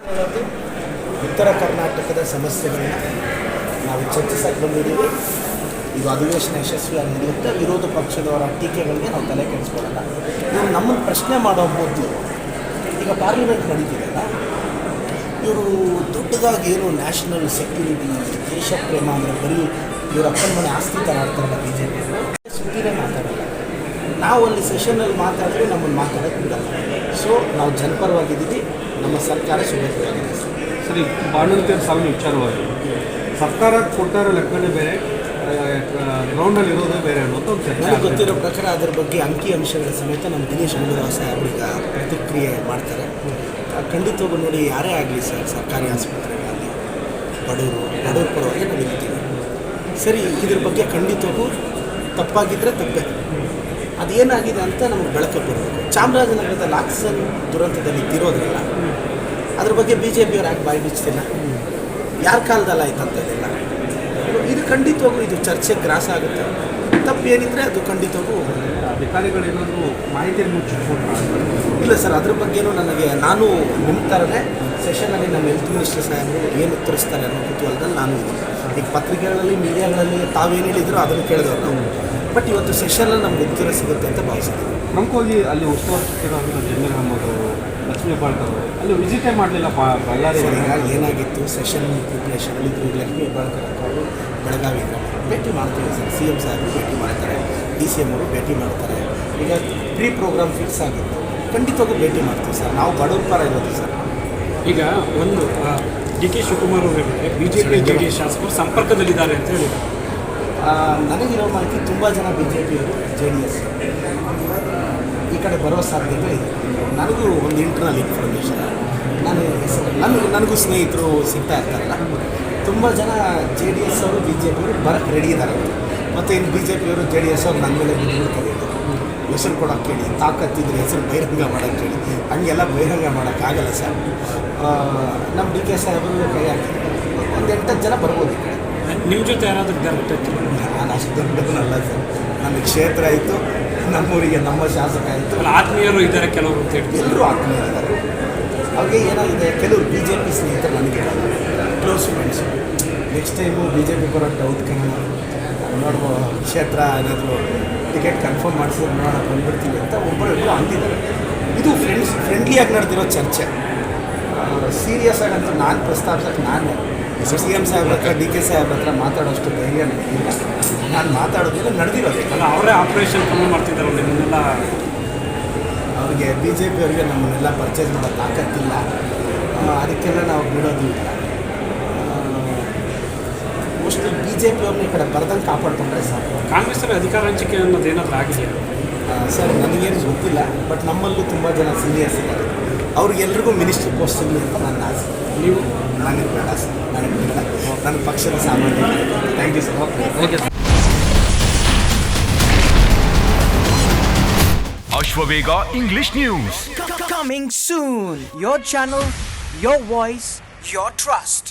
ಹೇಳೋದು ಉತ್ತರ ಕರ್ನಾಟಕದ ಸಮಸ್ಯೆಗಳನ್ನ ನಾವು ಚರ್ಚಿಸಕ್ಕೆ ಬಂದಿದ್ದೀವಿ. ಇದು ಅಧಿವೇಶನ ಯಶಸ್ವಿಯಾಗಿ ನಡೆಯುತ್ತೆ. ವಿರೋಧ ಪಕ್ಷದವರ ಟೀಕೆಗಳಿಗೆ ನಾವು ತಲೆ ಕೆಡಿಸ್ಕೊಳ್ಳಲ್ಲ. ಇವರು ನಮ್ಮನ್ನು ಪ್ರಶ್ನೆ ಮಾಡೋ ಮೊದಲು ಈಗ ಪಾರ್ಲಿಮೆಂಟ್ ನಡೀತಿದೆಯಲ್ಲ, ಇವರು ದೊಡ್ಡದಾಗಿ ಏನು ನ್ಯಾಷನಲ್ ಸೆಕ್ಯೂರಿಟಿ, ದೇಶ ಪ್ರೇಮ ಅಂದರೆ ಬರೀ ಇವ್ರ ಅಪ್ಪನ ಮನೆ ಆಸ್ತಿ ಥರ ಆಡ್ತಾರಲ್ಲ ಬಿ ಜೆ ಪಿ ಸುದ್ದಿನೇ ಮಾತಾಡಲ್ಲ. ನಾವು ಅಲ್ಲಿ ಸೆಷನಲ್ಲಿ ಮಾತಾಡಿದ್ರೆ ನಮ್ಮನ್ನು ಮಾತಾಡೋಕ್ಕೆ ಬಿಡಲ್ಲ. ಸೊ ನಾವು ಜನಪರವಾಗಿದ್ದೀವಿ, ನಮ್ಮ ಸರ್ಕಾರ ಸುಭದ್ರವಾಗಿದೆ. ಸರಿ, ಬಾಣಂತಿಯರ ಸಾವಿನ ವಿಚಾರವಾಗಿ ಸರ್ಕಾರ ಕೊಟ್ಟಾರ ಲೆಕ್ಕನೇ ಬೇರೆ, ಗ್ರೌಂಡಲ್ಲಿ ಇರೋದೇ ಬೇರೆ ಅನ್ನೋದು ನನಗೆ ಗೊತ್ತಿರೋ ಪ್ರಕಾರ ಅದರ ಬಗ್ಗೆ ಅಂಕಿ ಅಂಶಗಳ ಸಮೇತ ನಮ್ಮ ದಿನೇಶ್ ಗುಂಡೂರಾವ್ ಸಾಹೇಬ್ರೀಗ ಪ್ರತಿಕ್ರಿಯೆ ಮಾಡ್ತಾರೆ. ಖಂಡಿತವಾಗೂ ನೋಡಿ, ಯಾರೇ ಆಗಲಿ ಸರ್, ಸರ್ಕಾರಿ ಆಸ್ಪತ್ರೆಗಳಲ್ಲಿ ಬಡವ್ರ ಪರವಾಗಿ ನಡೀತೀವಿ. ಸರಿ, ಇದ್ರ ಬಗ್ಗೆ ಖಂಡಿತವಾಗೂ ತಪ್ಪಾಗಿದ್ದರೆ ತಪ್ಪೇ. ಅದೇನಾಗಿದೆ ಅಂತ ನಮಗೆ ಬೆಳಕು ಬರಬೇಕು. ಚಾಮರಾಜನಗರದ ಆಕ್ಸಿಜನ್ ದುರಂತದಲ್ಲಿ ತಿರೋದ್ರಲ್ಲ, ಅದ್ರ ಬಗ್ಗೆ ಬಿ ಜೆ ಪಿಯವ್ರು ಯಾಕೆ ಬಾಯಿ ಬಿಚ್ತಿಲ್ಲ? ಯಾರ ಕಾಲದಲ್ಲ ಆಯ್ತಂತದಿಲ್ಲ. ಇದು ಖಂಡಿತವಾಗೂ ಇದು ಚರ್ಚೆಗೆ ಗ್ರಾಸ ಆಗುತ್ತೆ. ತಪ್ಪು ಏನಿದ್ರೆ ಅದು ಖಂಡಿತವಾಗೂ ಅಧಿಕಾರಿಗಳು ಏನಾದರೂ ಮಾಹಿತಿಯನ್ನು ಮುಚ್ಚಿಟ್ಕೊಂಡು ಇಲ್ಲ ಸರ್. ಅದ್ರ ಬಗ್ಗೆನೂ ನಾನು ನಿಮ್ಮ ಥರನೇ ಸೆಷನಲ್ಲಿ ನಮ್ಮ ಹೆಲ್ತ್ ಮಿನಿಸ್ಟರ್ ಸಾಹೇಬರು ಏನು ಉತ್ತರಿಸ್ತಾರೆ ಅನ್ನೋ ಕುತೂಹಲದಲ್ಲಿ ನಾನು ಈಗ ಪತ್ರಿಕೆಗಳಲ್ಲಿ, ಮೀಡಿಯಾಗಳಲ್ಲಿ ತಾವೇನು ಹೇಳಿದ್ರು ಅದನ್ನು ಕೇಳಿದವ್ರು ನಾವು. ಬಟ್ ಇವತ್ತು ಸೆಷನಲ್ಲಿ ನಮ್ಗೆ ಉತ್ತರ ಸಿಗುತ್ತೆ ಅಂತ ಭಾವಿಸ್ತೀವಿ. ನಮ್ಗೋಗಿ ಅಲ್ಲಿ ಉಸ್ತುವಾರಿ ಸಚಿವರಾದಂಥ ಜಮೀರ್ ಅಹಮದ್ ಅವರು, ಲಕ್ಷ್ಮೀ ಹೆಬ್ಬಾಳ್ಕರ್ ಅವರು ಅಲ್ಲಿ ವಿಸಿಟೇ ಮಾಡಲಿಲ್ಲ. ಬಳ್ಳಾರಿ ಏನಾಗಿತ್ತು ಸೆಷನ್ ಪ್ರಿಪ್ರೇಷನಲ್ಲಿ ಇದ್ರು. ಲಕ್ಷ್ಮೀ ಹೆಬ್ಬಾಳ್ಕರ್ ಅವರು ಬೆಳಗಾವಿ ಭೇಟಿ ಮಾಡ್ತೀವಿ ಸರ್. ಸಿ ಎಮ್ ಸಾಹೇಬರು ಭೇಟಿ ಮಾಡ್ತಾರೆ, ಡಿ ಸಿ ಎಮ್ ಅವರು ಭೇಟಿ ಮಾಡ್ತಾರೆ. ಈಗ ಪ್ರೀ ಪ್ರೋಗ್ರಾಮ್ ಫಿಕ್ಸ್ ಆಗಿತ್ತು, ಖಂಡಿತವಾಗೂ ಭೇಟಿ ಮಾಡ್ತೀವಿ ಸರ್. ನಾವು ಬಡವ್ರ ಪರ ಇರೋದು ಸರ್. ಈಗ ಒಂದು ಡಿ ಕೆ ಶಿವಕುಮಾರ್ ಅವರು B J P J D S ಶಾಸಕರು ಸಂಪರ್ಕದಲ್ಲಿದ್ದಾರೆ ಅಂತ ಹೇಳಿದರು. ನನಗಿರೋ ಮಾಹಿತಿ ತುಂಬ ಜನ ಬಿ ಜೆ ಪಿಯವರು ಜೆ ಡಿ ಎಸ್ ಈ ಕಡೆ ಬರೋ ಸಾಧ್ಯತೆ ಇದೆ. ನನಗೂ ಒಂದು ಇಂಟರ್ನಲ್ ಇನ್ಫಾರ್ಮೇಷನ್, ನನಗೂ ಸ್ನೇಹಿತರು ಸಿಗ್ತಾ ಇರ್ತಾರಲ್ಲ, ತುಂಬ ಜನ ಜೆ ಡಿ ಎಸ್ ಅವರು ಬಿ ಜೆ ಪಿಯವರು ಬರೋಕ್ಕೆ ರೆಡಿ ಇದ್ದಾರೆ. ಮತ್ತು ಇನ್ನು ಬಿ ಜೆ ಪಿಯವರು ಜೆ ಡಿ ಎಸ್ ಅವ್ರು ನನ್ನ ಮೇಲೆ ಬಿದ್ದುಬಿಡ್ತಾರೆ. ಹೆಸರು ಕೊಡೋಕ್ಕೆ ಹೇಳಿ, ತಾಕತ್ತಿದ್ರೆ ಹೆಸರು ಬಹಿರಂಗ ಮಾಡೋಕ್ಕೆ ಹೇಳಿ, ಹಂಗೆಲ್ಲ ಬಹಿರಂಗ ಮಾಡೋಕ್ಕಾಗಲ್ಲ ಸರ್. ನಮ್ಮ ಡಿ ಕೆ ಸಾಹೇಬರು ಕೈ ಹಾಕಿದ್ರು, ಒಂದು 8 ಜನ ಬರ್ಬೋದು ಈ ಕಡೆ. ನಿಮ್ಮ ಜೊತೆ ಯಾರಾದರೂ ಇದ್ದಾರೆ? ನಾನು ಅಷ್ಟು ದೊಡ್ಡದನ್ನಲ್ಲ ಸರ್. ನನ್ನ ಕ್ಷೇತ್ರ ಆಯಿತು, ನಮ್ಮೂರಿಗೆ ನಮ್ಮ ಶಾಸಕ ಆಯಿತು, ಆತ್ಮೀಯರು ಇದ್ದಾರೆ ಕೆಲವರು ಅಂತ ಹೇಳಿ. ಎಲ್ಲರೂ ಆತ್ಮೀಯರಿದ್ದಾರೆ. ಅವ್ರಿಗೆ ಏನಾಗಿದೆ, ಕೆಲವರು ಬಿ ಜೆ ಪಿ ಸ್ನೇಹಿತರು ನನಗೆ close friends. Next time B J P ಬರೋ ಡೌಟ್ ನೋಡ್ಬೋ, ಕ್ಷೇತ್ರ ಏನಾದರೂ ಟಿಕೆಟ್ ಕನ್ಫರ್ಮ್ ಮಾಡಿಸಿದ್ರೆ ನೋಡೋಣ ಬಂದ್ಬಿಡ್ತೀವಿ ಅಂತ ಒಬ್ಬರಿಬ್ಬರು ಅಂದಿದ್ದಾರೆ. ಇದು ಫ್ರೆಂಡ್ಲಿಯಾಗಿ ನಡೆದಿರೋ ಚರ್ಚೆ. ಸೀರಿಯಸ್ ಆಗಂತೂ ನಾನು ಪ್ರಸ್ತಾಪಿಸೋಕ್ಕೆ ನಾನು ಸಿ ಎಮ್ ಸಾಹೇಬ್ರ ಹತ್ರ, ಡಿ ಕೆ ಸಾಹೇಬ್ರ ಹತ್ರ ಮಾತಾಡೋಷ್ಟು ಧೈರ್ಯ ನನಗಿಲ್ಲ. ನಾನು ಮಾತಾಡೋದಿಲ್ಲ, ನಡೆದಿರೋದು. ಅಲ್ಲ, ಅವರೇ ಆಪರೇಷನ್ ಕಮ್ಮಿ ಮಾಡ್ತಿದ್ದಾರಲ್ಲ ನಿಮ್ಮನ್ನೆಲ್ಲ. ಅವ್ರಿಗೆ ಬಿ ಜೆ ಪಿಯವರಿಗೆ ನಮ್ಮನ್ನೆಲ್ಲ ಪರ್ಚೇಸ್ ಮಾಡೋ ತಾಕತ್ತಿಲ್ಲ. ಅದಕ್ಕೆಲ್ಲ ನಾವು ಬಿಡೋದು ಇಲ್ಲ. ಮೋಸ್ಟ್ಲಿ ಬಿ ಜೆ ಪಿಯವ್ರನ್ನ ಈ ಕಡೆ ಬರ್ದಂಗೆ ಕಾಪಾಡ್ಕೊಂಡ್ರೆ ಸಾಕು. ಕಾಂಗ್ರೆಸ್ಸಲ್ಲಿ ಅಧಿಕಾರ ಹಂಚಿಕೆ ಅನ್ನೋದು ಏನಾದರೂ ಆಗಿದೆಯಾ ಸರ್? ನನಗೇನು ಗೊತ್ತಿಲ್ಲ, ಬಟ್ ನಮ್ಮಲ್ಲೂ ತುಂಬ ಜನ ಸೀನಿಯರ್ಸ್ ಇದ್ದಾರೆ. ಅವ್ರಿಗೆಲ್ರಿಗೂ ಮಿನಿಸ್ಟ್ರಿ ಪೋಸ್ಟ್ ಸಿಗಲಿ ಅಂತ ನನ್ನ ಆಸೆ. ನೀವು? ನನಗೆ ಬೇಡ ಸರ್, ನನಗೆ ಬೇಡ. ನನ್ನ ಪಕ್ಷದ ಸಾಮಾನ್ಯ. Thank you sir. Okay sir. Ashwavega English News. Coming soon. Your channel, your voice, your trust.